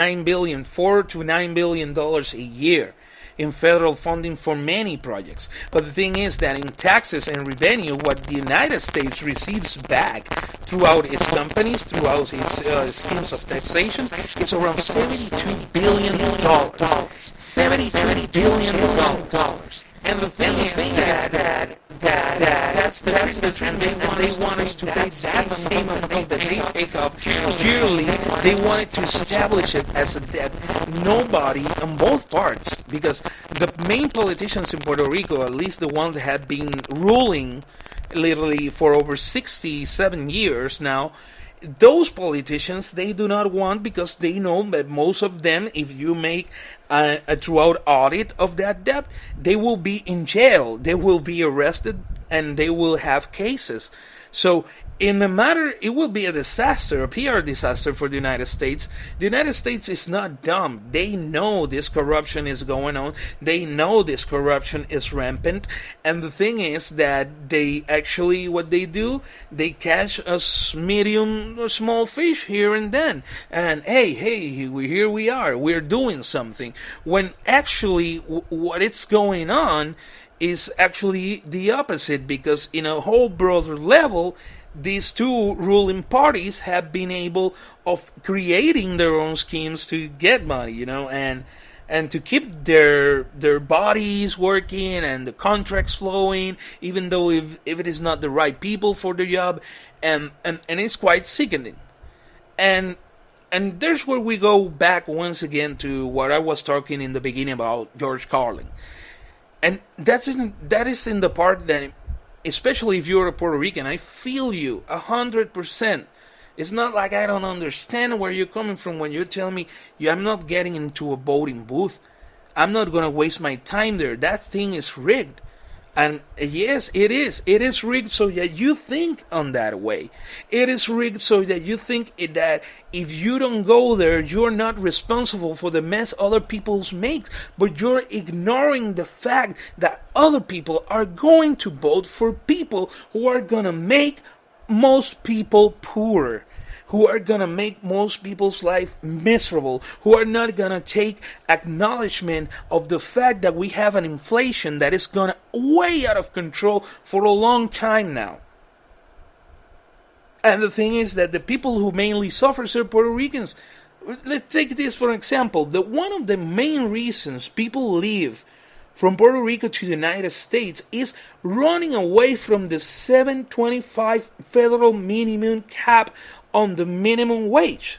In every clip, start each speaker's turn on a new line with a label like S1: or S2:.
S1: $4 to $9 billion a year in federal funding for many projects. But the thing is that in taxes and revenue, what the United States receives back throughout its companies, throughout its schemes of taxation, it's around $72 billion. $72 billion. And the thing is that's the trend. They want us to pay that same amount that they take off yearly. They wanted to establish it as a debt. Nobody on both parts, because the main politicians in Puerto Rico, at least the ones that have been ruling literally for over 67 years now, those politicians, they do not want, because they know that most of them, if you make a throughout audit of that debt, they will be in jail, they will be arrested, and they will have cases. So in the matter, it will be a disaster, a PR disaster for the United States. The United States is not dumb. They know this corruption is going on. They know this corruption is rampant. And the thing is that they actually, what they do, they catch a medium or small fish here and then. And hey, here we are. We're doing something. When actually what it's going on is actually the opposite, because in a whole broader level, these two ruling parties have been able of creating their own schemes to get money, and to keep their bodies working and the contracts flowing, even though if it is not the right people for the job, and it's quite sickening. And there's where we go back once again to what I was talking in the beginning about George Carlin. And that is in the part that, especially if you're a Puerto Rican, I feel you 100%. It's not like I don't understand where you're coming from when you tell me I'm not getting into a voting booth. I'm not going to waste my time there. That thing is rigged. And yes, it is. It is rigged so that you think on that way. It is rigged so that you think that if you don't go there, you're not responsible for the mess other people's make. But you're ignoring the fact that other people are going to vote for people who are going to make most people poorer, who are going to make most people's life miserable, who are not going to take acknowledgement of the fact that we have an inflation that is going way out of control for a long time now. And the thing is that the people who mainly suffer are Puerto Ricans. Let's take this for example. One of the main reasons people leave from Puerto Rico to the United States is running away from the $7.25 federal minimum cap on the minimum wage.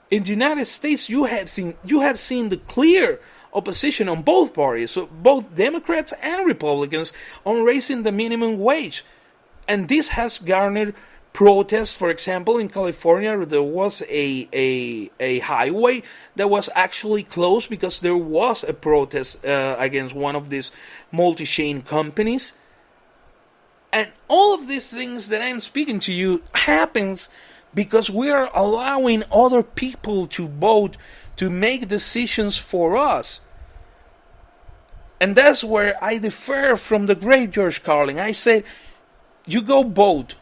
S1: In the United States, you have seen the clear opposition on both parties, so both Democrats and Republicans, on raising the minimum wage. And this has garnered protests. For example, in California, there was a highway that was actually closed because there was a protest against one of these multi-chain companies. And all of these things that I'm speaking to you happens because we are allowing other people to vote, to make decisions for us. And that's where I differ from the great George Carlin. I said, you go vote.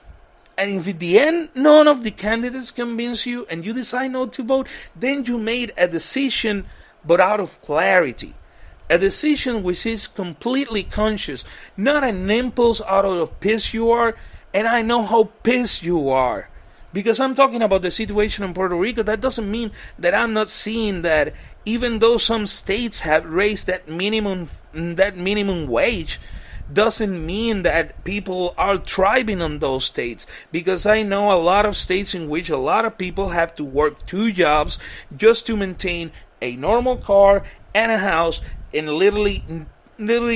S1: And if at the end none of the candidates convince you and you decide not to vote, then you made a decision but out of clarity. A decision which is completely conscious, not an impulse out of piss you are. And I know how pissed you are. Because I'm talking about the situation in Puerto Rico, that doesn't mean that I'm not seeing that even though some states have raised that minimum wage, doesn't mean that people are thriving on those states. Because I know a lot of states in which a lot of people have to work 2 jobs just to maintain a normal car and a house, and literally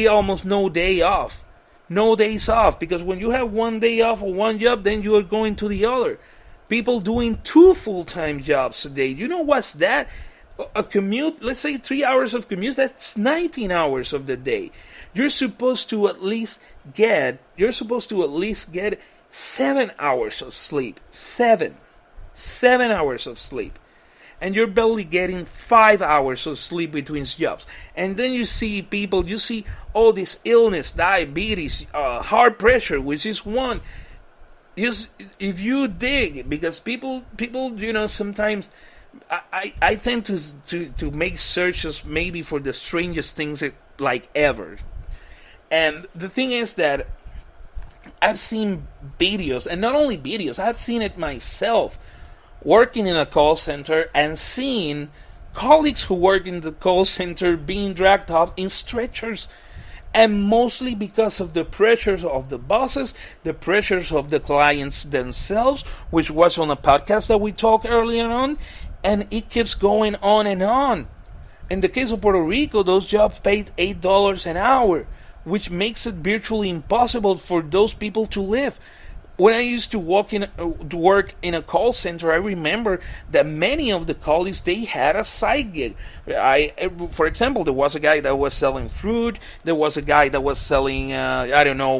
S1: almost no day off. No days off. Because when you have 1 day off or 1 job, then you are going to the other. People doing 2 full-time jobs a day. You know what's that? A commute, let's say 3 hours of commute, that's 19 hours of the day. You're supposed to at least get 7 hours of sleep. 7 hours of sleep. And you're barely getting 5 hours of sleep between jobs. And then you see all this illness, diabetes, heart pressure, which is one. If you dig, because people, sometimes I tend to make searches maybe for the strangest things like ever. And the thing is that I've seen videos, and not only videos, I've seen it myself, working in a call center and seeing colleagues who work in the call center being dragged out in stretchers. And mostly because of the pressures of the bosses, the pressures of the clients themselves, which was on a podcast that we talked earlier on, and it keeps going on and on. In the case of Puerto Rico, those jobs paid $8 an hour, which makes it virtually impossible for those people to live. When I used to work in a call center, I remember that many of the colleagues, they had a side gig. For example, there was a guy that was selling fruit. There was a guy that was selling,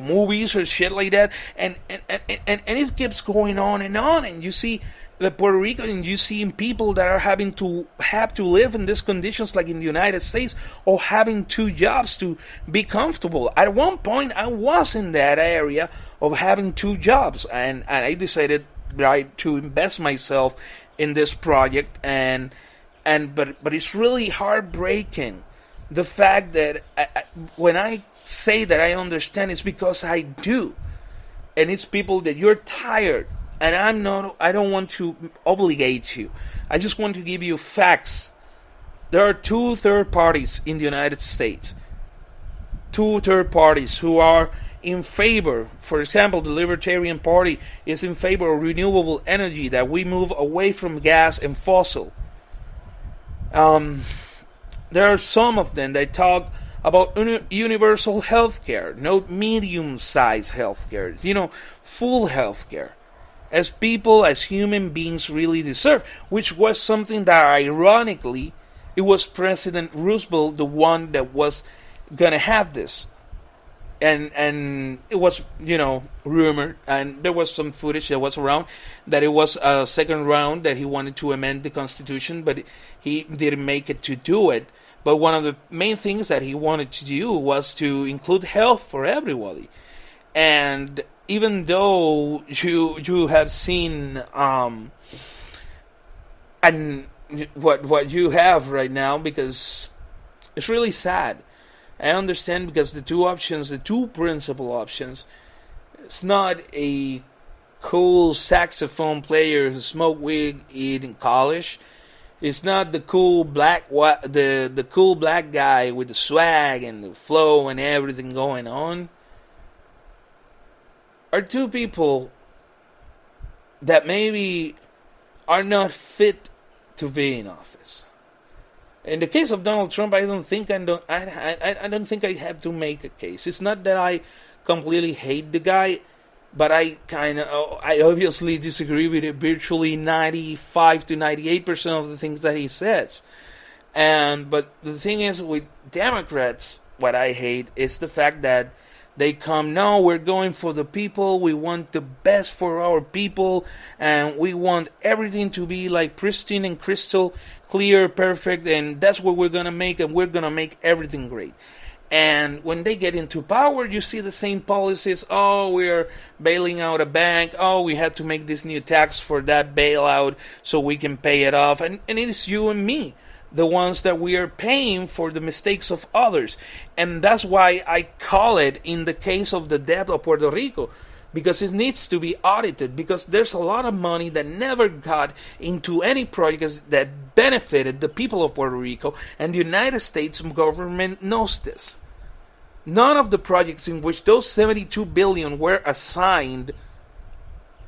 S1: movies or shit like that. And it keeps going on. And you see the Puerto Rican, and you see people that are have to live in these conditions like in the United States, or having two jobs to be comfortable. At one point, I was in that area of having two jobs, and I decided to invest myself in this project, but it's really heartbreaking. The fact that when I say that I understand, it's because I do, and it's people that you're tired. And I don't want to obligate you. I just want to give you facts. There are two third parties in the United States. Two third parties who are in favor. For example, the Libertarian Party is in favor of renewable energy, that we move away from gas and fossil. There are some of them that talk about universal health care, not medium-sized health care, full health care, as people, as human beings really deserve, which was something that, ironically, it was President Roosevelt, the one that was going to have this. And it was, rumored, and there was some footage that was around, that it was a second round that he wanted to amend the Constitution, but he didn't make it to do it. But one of the main things that he wanted to do was to include health for everybody. And even though you have seen and what you have right now, because it's really sad. I understand, because the two principal options, it's not a cool saxophone player who smoked weed in college. It's not the cool black guy with the swag and the flow and everything going on. Are two people that maybe are not fit to be in office. In the case of Donald Trump, I don't think I have to make a case. It's not that I completely hate the guy, but I obviously disagree with virtually 95 to 98% of the things that he says. But the thing is, with Democrats, what I hate is the fact that they come, no, we're going for the people, we want the best for our people, and we want everything to be like pristine and crystal clear, perfect, and that's what we're going to make, and we're going to make everything great. And when they get into power, you see the same policies. Oh, we're bailing out a bank. Oh, we had to make this new tax for that bailout so we can pay it off. And it is you and me, the ones that we are paying for the mistakes of others. And that's why I call it, in the case of the debt of Puerto Rico, because it needs to be audited, because there's a lot of money that never got into any projects that benefited the people of Puerto Rico, and the United States government knows this. None of the projects in which those $72 billion were assigned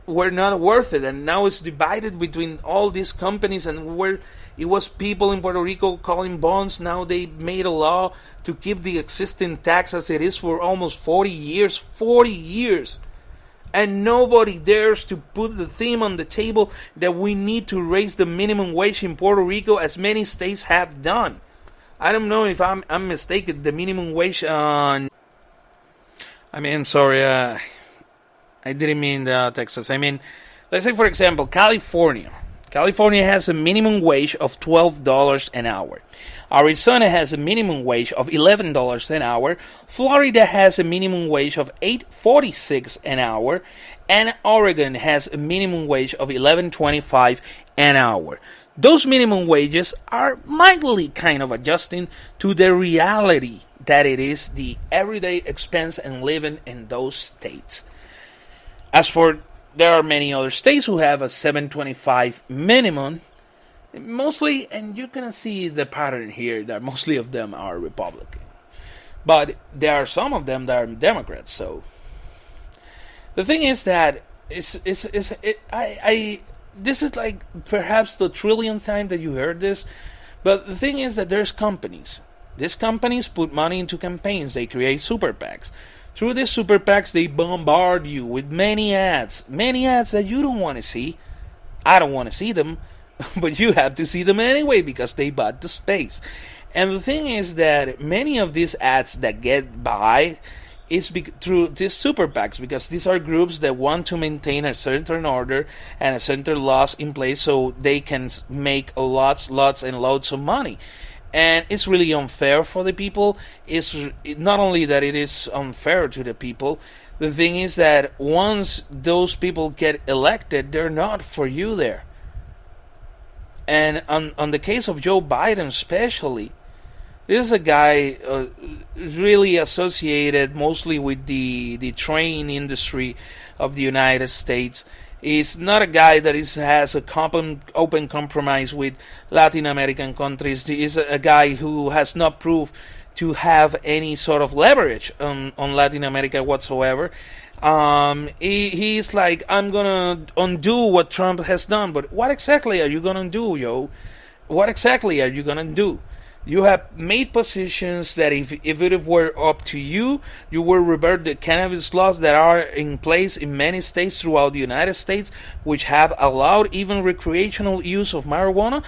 S1: were not worth it, and now it's divided between all these companies, and where it was people in Puerto Rico calling bonds. Now they made a law to keep the existing tax as it is for almost 40 years. 40 years. And nobody dares to put the theme on the table that we need to raise the minimum wage in Puerto Rico, as many states have done. I don't know if I'm mistaken. The minimum wage on... sorry, I didn't mean Texas. Let's say, for example, California. California has a minimum wage of $12 an hour. Arizona has a minimum wage of $11 an hour. Florida has a minimum wage of $8.46 an hour. And Oregon has a minimum wage of $11.25 an hour. those minimum wages are mildly kind of adjusting to the reality that it is the everyday expense and living in those states. As for, there are many other states who have a 725 minimum, mostly, and you're gonna see the pattern here that mostly of them are Republican, but there are some of them that are Democrats. So the thing is that this is like perhaps the trillionth time that you heard this, but the thing is that there's companies. These companies put money into campaigns. They create super PACs. Through these super PACs, they bombard you with many ads that you don't want to see. I don't want to see them, but you have to see them anyway because they bought the space. And the thing is that many of these ads that get by is through these super PACs, because these are groups that want to maintain a certain order and a certain laws in place so they can make lots and loads of money. And it's really unfair for the people. It's not only that it is unfair to the people, the thing is that once those people get elected, they're not for you there. And on the case of Joe Biden especially, this is a guy really associated mostly with the train industry of the United States. He's not a guy that has a open compromise with Latin American countries. He's a guy who has not proved to have any sort of leverage on Latin America whatsoever. He's like, I'm gonna undo what Trump has done. But what exactly are you gonna do, yo? What exactly are you gonna do? You have made positions that if it were up to you, you would revert the cannabis laws that are in place in many states throughout the United States, which have allowed even recreational use of marijuana.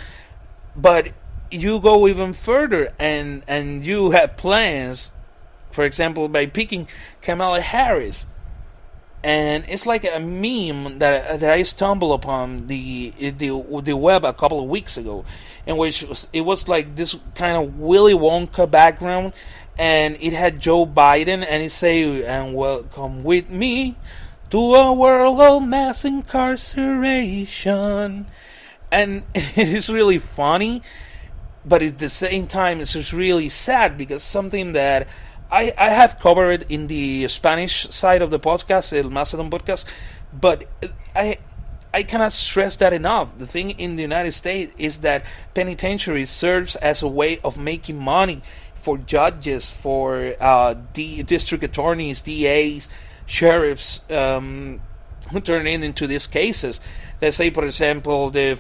S1: But you go even further, and you have plans, for example, by picking Kamala Harris. And it's like a meme that I stumbled upon the web a couple of weeks ago, in which it was like this kind of Willy Wonka background, and it had Joe Biden, and it say, "And welcome with me to a world of mass incarceration," and it is really funny, but at the same time it's just really sad, because something that I have covered in the Spanish side of the podcast, El Macedon podcast, but I cannot stress that enough. The thing in the United States is that penitentiary serves as a way of making money for judges, for district attorneys, DAs, sheriffs, who turn into these cases. Let's say, for example, the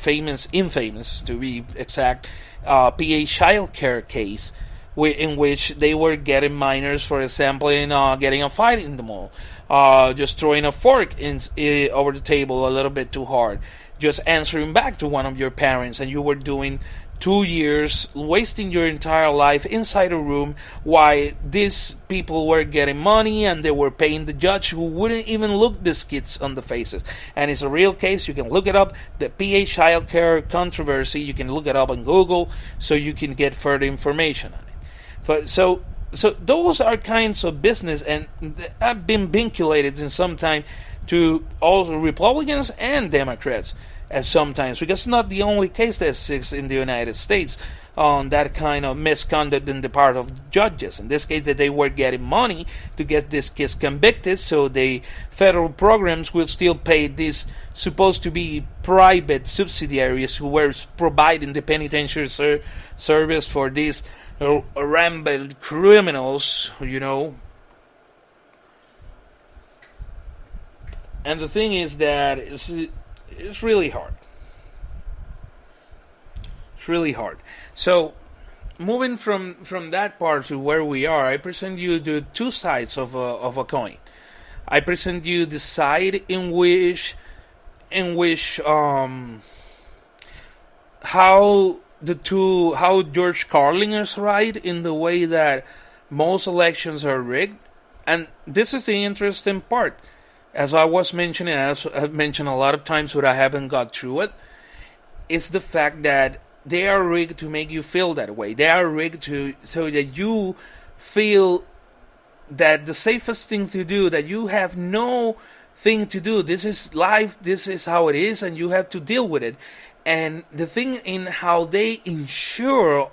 S1: infamous, to be exact, PA child care case, in which they were getting minors, for example, in getting a fight in the mall, just throwing a fork over the table a little bit too hard, just answering back to one of your parents, and you were doing 2 years, wasting your entire life inside a room while these people were getting money and they were paying the judge who wouldn't even look these kids on the faces. And it's a real case. You can look it up, the PA child care controversy. You can look it up on Google so you can get further information on it. But so those are kinds of business, and have been vinculated in some time to also Republicans and Democrats at sometimes, because it's not the only case that exists in the United States on that kind of misconduct in the part of judges. In this case, that they were getting money to get these kids convicted, so the federal programs will still pay these supposed to be private subsidiaries who were providing the penitentiary service for these rampant criminals, you know. And the thing is that it's really hard. It's really hard. So, moving from that part to where we are, I present you the two sides of a coin. I present you the side in which how George Carlin is right in the way that most elections are rigged. And this is the interesting part. As I was mentioning, as I've mentioned a lot of times, but I haven't got through it, is the fact that they are rigged to make you feel that way. They are rigged so that you feel that the safest thing to do, that you have no thing to do. This is life, this is how it is, and you have to deal with it. And the thing in how they ensure